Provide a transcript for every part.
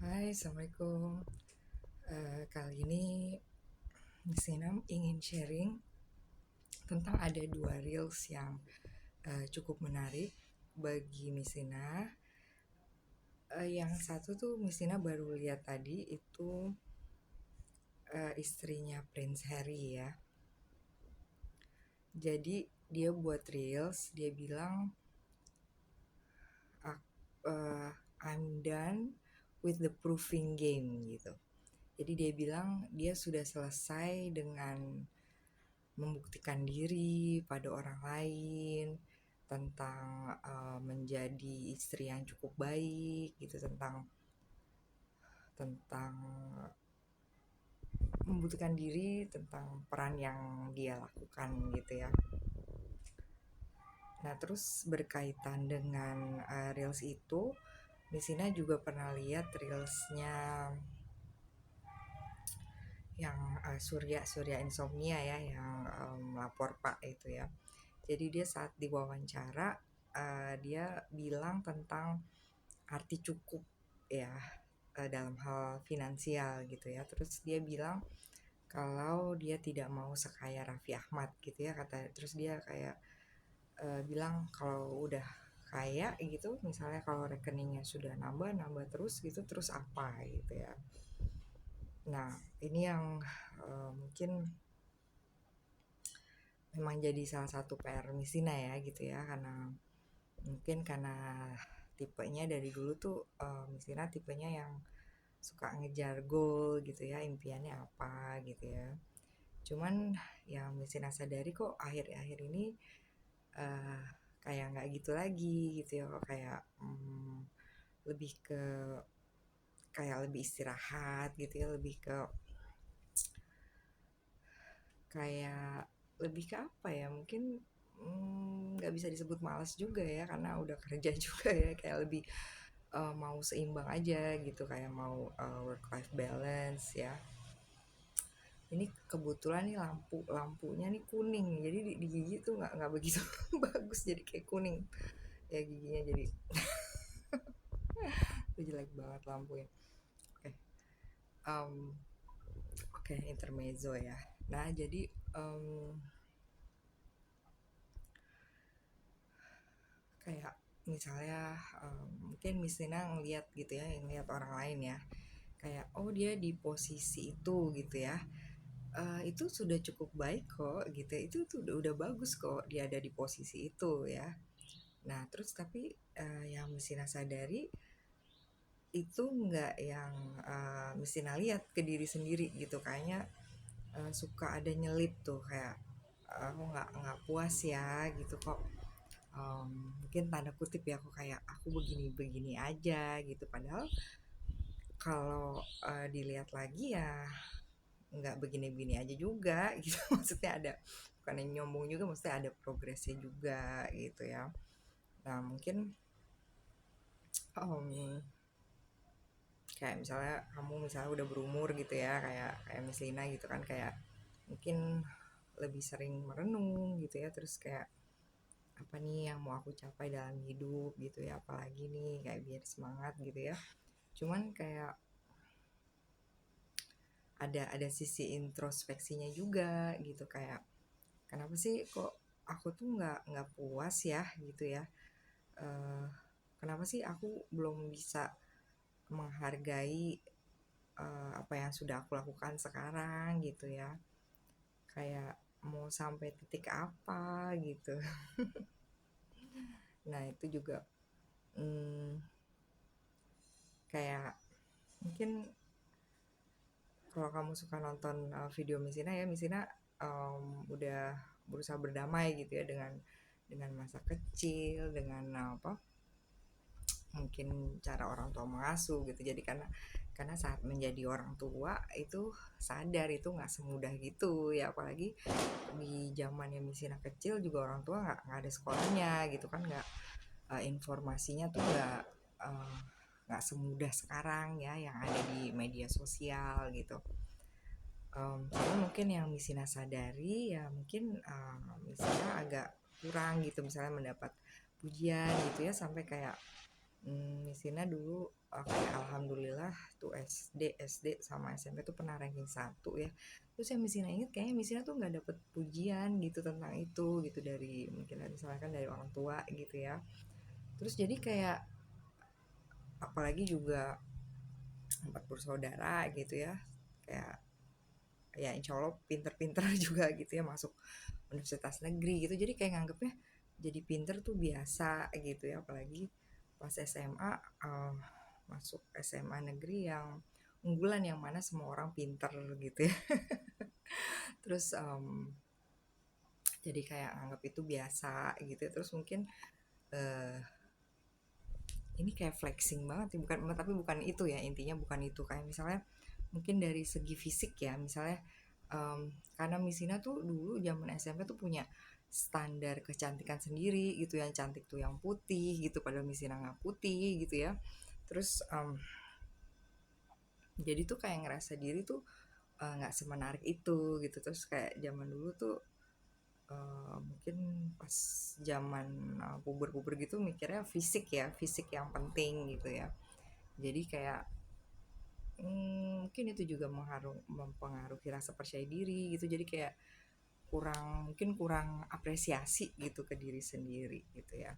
Hai, Assalamualaikum. Kali ini Miss Sinam ingin sharing tentang ada dua reels yang cukup menarik bagi Miss Sina. Yang satu tuh Miss Sina baru lihat tadi itu istrinya Prince Harry ya. Jadi dia buat reels, dia bilang I'm done with the proving game gitu. Jadi dia bilang dia sudah selesai dengan membuktikan diri pada orang lain, tentang menjadi istri yang cukup baik gitu, tentang tentang membuktikan diri, tentang peran yang dia lakukan gitu ya. Nah, terus berkaitan dengan reels itu, Misina juga pernah lihat reelsnya yang Surya Insomnia ya, yang lapor Pak itu ya. Jadi dia saat diwawancara dia bilang tentang arti cukup ya, dalam hal finansial gitu ya. Terus dia bilang kalau dia tidak mau sekaya Raffi Ahmad gitu ya, kata. Terus dia kayak bilang kalau udah kaya gitu, misalnya kalau rekeningnya sudah nambah terus gitu, terus apa gitu ya. Nah, ini yang mungkin memang jadi salah satu PR Misina ya gitu ya, karena mungkin karena tipenya dari dulu tuh Misina tipenya yang suka ngejar goal gitu ya, impiannya apa gitu ya. Cuman yang Misina sadari kok akhir-akhir ini uh, kayak nggak gitu lagi gitu ya, kok kayak lebih ke kayak lebih istirahat gitu ya, lebih ke kayak lebih ke apa ya, mungkin nggak bisa disebut malas juga ya karena udah kerja juga ya, kayak lebih mau seimbang aja gitu, kayak mau work life balance ya. Ini kebetulan nih lampunya nih kuning, jadi di gigi tuh nggak begitu bagus, jadi kayak kuning ya giginya, jadi jelek banget lampunya. Oke, intermezzo ya. Nah, jadi kayak misalnya mungkin Miss Nina ngeliat gitu ya, ngeliat orang lain ya, kayak oh dia di posisi itu gitu ya. Itu sudah cukup baik kok gitu, itu tuh udah bagus kok dia ada di posisi itu ya. Nah, terus tapi yang Messina sadari itu nggak yang Messina lihat ke diri sendiri gitu, kayaknya suka ada nyelip tuh kayak aku nggak puas ya gitu kok. Mungkin tanda kutip ya, aku kayak aku begini-begini aja gitu, padahal kalau dilihat lagi ya nggak begini-begini aja juga gitu. Maksudnya ada, bukan yang nyombong juga, maksudnya ada progresnya juga gitu ya. Nah, mungkin um, kayak misalnya kamu misalnya udah berumur gitu ya, kayak Miss Lina gitu kan, kayak mungkin lebih sering merenung gitu ya, terus kayak apa nih yang mau aku capai dalam hidup gitu ya, apalagi nih kayak biar semangat gitu ya. Cuman kayak ada sisi introspeksinya juga gitu, kayak kenapa sih kok aku tuh nggak puas ya gitu ya. Eh, Kenapa sih aku belum bisa menghargai apa yang sudah aku lakukan sekarang gitu ya, kayak mau sampai titik apa gitu. Nah, itu juga hmm, kayak mungkin kalau kamu suka nonton video Misina ya, Misina udah berusaha berdamai gitu ya dengan masa kecil, dengan apa, mungkin cara orang tua mengasuh gitu. Jadi karena saat menjadi orang tua itu sadar itu nggak semudah gitu ya, apalagi di zamannya Misina kecil juga orang tua nggak ada sekolahnya gitu kan, informasinya tuh eh, nggak semudah sekarang ya yang ada di media sosial gitu. Tapi mungkin yang Misina sadari ya, mungkin Misina agak kurang gitu misalnya mendapat pujian gitu ya, sampai kayak Misina dulu kayak alhamdulillah tuh SD sama SMP tuh pernah ranking satu ya. Terus yang Misina inget kayaknya Misina tuh nggak dapet pujian gitu tentang itu gitu dari mungkin misalnya kan dari orang tua gitu ya. Terus jadi kayak apalagi juga empat bersaudara gitu ya, kayak ya insya Allah pinter-pinter juga gitu ya masuk universitas negeri gitu, jadi kayak nganggepnya jadi pinter tuh biasa gitu ya, apalagi pas SMA masuk SMA negeri yang unggulan yang mana semua orang pinter gitu ya. Terus jadi kayak nganggep itu biasa gitu ya. Terus mungkin eh, ini kayak flexing banget ya, bukan, tapi bukan itu ya, intinya bukan itu, kayak misalnya mungkin dari segi fisik ya, misalnya karena Misina tuh dulu zaman SMP tuh punya standar kecantikan sendiri gitu, yang cantik tuh yang putih gitu, padahal Misina nggak putih gitu ya. Terus jadi tuh kayak ngerasa diri tuh nggak semenarik itu gitu. Terus kayak zaman dulu tuh mungkin pas zaman puber-puber gitu mikirnya fisik ya, fisik yang penting gitu ya. Jadi kayak mungkin itu juga mempengaruhi rasa percaya diri gitu, jadi kayak mungkin kurang apresiasi gitu ke diri sendiri gitu ya.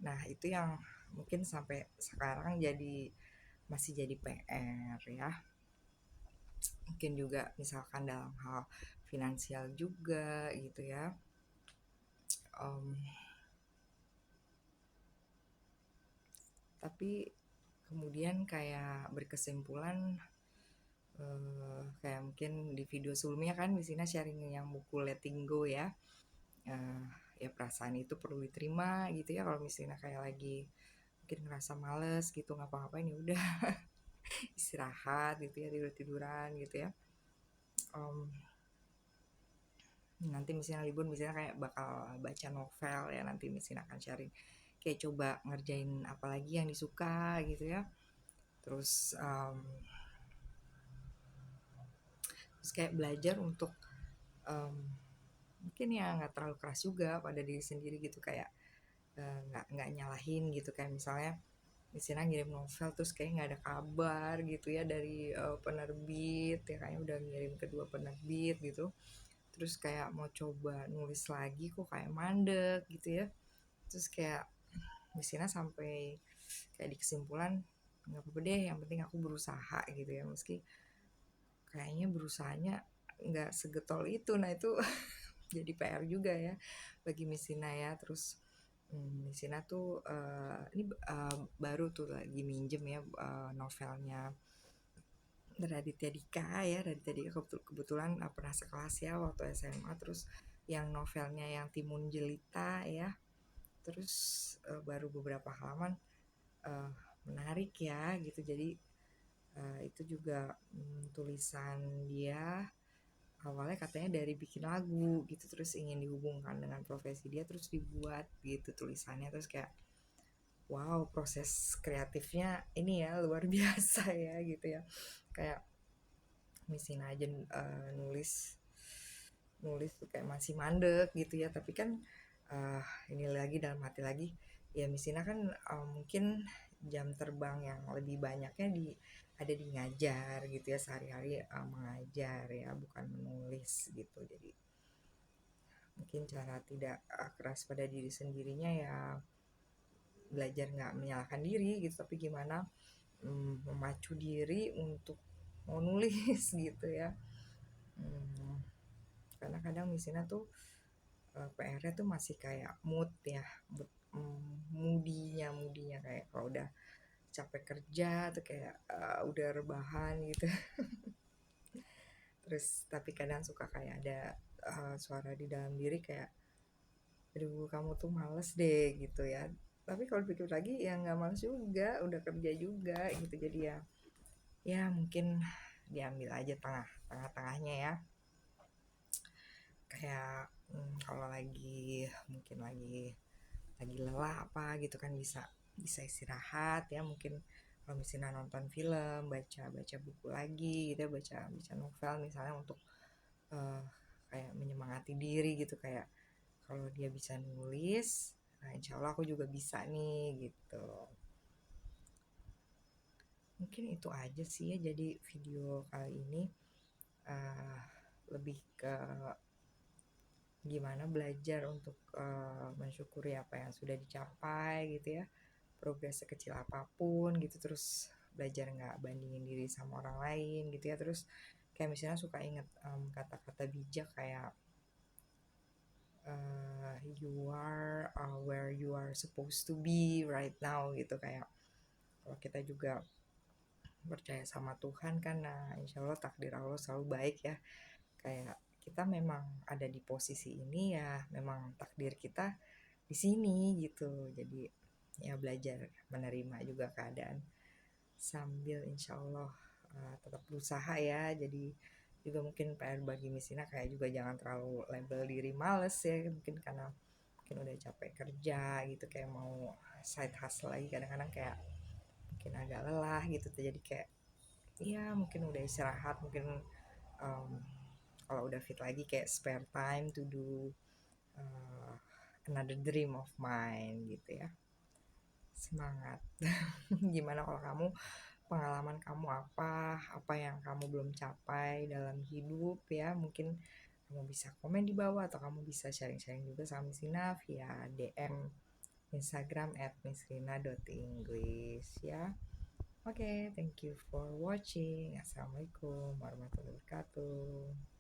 Nah itu yang mungkin sampai sekarang masih jadi PR ya. Mungkin juga misalkan dalam hal finansial juga gitu ya. um, tapi kemudian kayak berkesimpulan, kayak mungkin di video sebelumnya kan Misina sharing yang buku Letting Go ya. eh, ya perasaan itu perlu diterima gitu ya, kalau misalnya kayak lagi mungkin ngerasa males gitu ngapa-ngapain, ya udah istirahat gitu ya, tidur tiduran gitu ya. um, Nanti misalnya libur misalnya kayak bakal baca novel ya, nanti misalnya akan sharing kayak coba ngerjain apalagi yang disuka gitu ya. Terus terus kayak belajar untuk um, mungkin ya nggak terlalu keras juga pada diri sendiri gitu, kayak nggak nyalahin gitu, kayak misalnya ngirim novel terus kayak nggak ada kabar gitu ya dari penerbit ya, kayaknya udah ngirim kedua penerbit gitu. Terus kayak mau coba nulis lagi kok kayak mandek gitu ya. Terus kayak misalnya sampai kayak di kesimpulan nggak apa-apa deh, yang penting aku berusaha gitu ya, meski kayaknya berusahanya nggak segetol itu. Nah itu jadi PR juga ya bagi Misina ya. Terus Misina tuh ini baru tuh lagi minjem ya novelnya Raditya Dika ya. Raditya Dika kebetulan pernah sekelas ya waktu SMA. Terus yang novelnya yang Timun Jelita ya. Terus baru beberapa halaman, uh, menarik ya gitu. Jadi itu juga tulisan dia awalnya katanya dari bikin lagu gitu, terus ingin dihubungkan dengan profesi dia, terus dibuat gitu tulisannya. Terus kayak wow, proses kreatifnya ini ya luar biasa ya gitu ya. Kayak misin aja nulis nulis tuh kayak masih mandek gitu ya, tapi kan ini lagi dalam hati lagi ya, Misina kan mungkin jam terbang yang lebih banyaknya ada di ngajar gitu ya, sehari-hari mengajar ya, bukan menulis gitu. Jadi mungkin cara tidak keras pada diri sendirinya ya, belajar nggak menyalahkan diri gitu, tapi gimana memacu diri untuk mau nulis gitu ya. Hmm, karena kadang misalnya tuh PR-nya tuh masih kayak mood ya, moodinya kayak kalau udah capek kerja tuh kayak udah rebahan gitu. Terus tapi kadang suka kayak ada suara di dalam diri kayak aduh kamu tuh males deh gitu ya. Tapi kalau pikir lagi ya nggak males juga, udah kerja juga gitu. Jadi ya mungkin diambil aja tengahnya ya. Kayak kalau mungkin lagi lelah apa gitu kan, bisa istirahat ya, mungkin kalau misalnya nonton film, baca baca buku lagi gitu ya, baca baca novel misalnya untuk kayak menyemangati diri gitu. Kayak kalau dia bisa nulis Nah, insya Allah aku juga bisa nih gitu. Mungkin itu aja sih ya, jadi video kali ini uh, lebih ke gimana belajar untuk mensyukuri apa yang sudah dicapai gitu ya, progres sekecil apapun gitu, terus belajar nggak bandingin diri sama orang lain gitu ya. Terus kayak misalnya suka inget kata-kata bijak kayak you are where you are supposed to be right now gitu. Kayak kalau kita juga percaya sama Tuhan kan, nah insya Allah takdir Allah selalu baik ya. Kayak kita memang ada di posisi ini ya, memang takdir kita di sini gitu. Jadi ya belajar menerima juga keadaan sambil insya Allah tetap berusaha ya. Jadi juga mungkin PR bagi Misina kayak juga jangan terlalu label diri males ya, mungkin karena mungkin udah capek kerja gitu, kayak mau side hustle lagi kadang-kadang kayak mungkin agak lelah gitu. Jadi kayak ya mungkin udah istirahat, mungkin um, kalau udah fit lagi kayak spare time to do uh, another dream of mine gitu ya. Semangat. Gimana kalau kamu, pengalaman kamu apa yang kamu belum capai dalam hidup ya, mungkin kamu bisa komen di bawah atau kamu bisa sharing-sharing juga sama Misrina via DM Instagram @misrina.english ya. Oke, thank you for watching. Assalamualaikum warahmatullahi wabarakatuh.